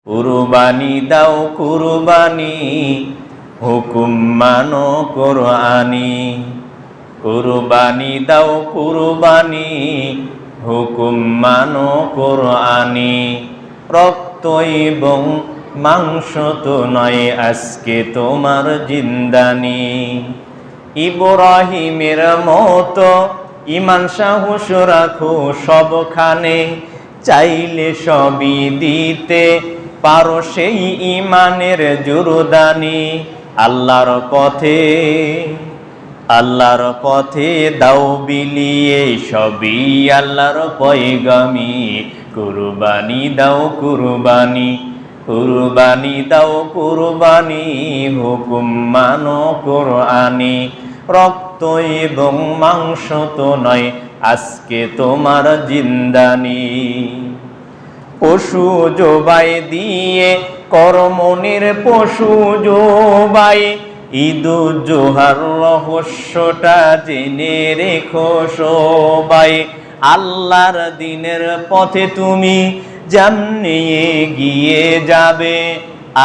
কুরবানি দাও কুরবানি, হুকুম মানো কোরআনি। কুরবানি দাও কুরবানি, হুকুম মানো কোরআনি। রক্ত এবং মাংস তো নয় আজকে তোমার জিন্দানি। ইব্রাহিমের মতো ঈমান সাহস রাখো সবখানে, চাইলে সবই দিতে পারো সেই ঈমানের জোরদানি। আল্লাহর পথে দাও বিলিয়ে সবই আল্লাহর পয়গামি। কুরবানি দাও কুরবানি, কুরবানি দাও কুরবানি, হুকুম মানো কোরআনি। রক্ত এবং মাংস তো নয় আজকে তোমার জিন্দানি। পশু জবাই দিয়ে কর্মনির পশু জবাই, ঈদুল জোহার রহস্যটা জেনে রেখো সবাই। আল্লাহর দিনের পথে তুমি যেমনি এগিয়ে যাবে,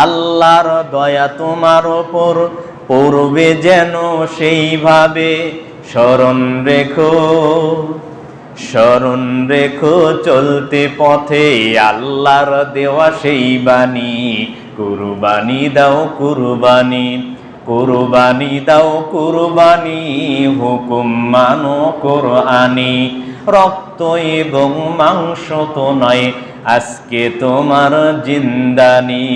আল্লাহর দয়া তোমার ওপর পড়বে যেন সেইভাবে। স্মরণ রেখো চলতে পথে আল্লাহর দেওয়া সেই বাণী। কুরবানি দাও কুরবানি, কুরবানি দাও কুরবানি, হুকুম মানো কোরআনি। রক্ত এবং মাংস তো নয় আজকে তোমার জিন্দানি।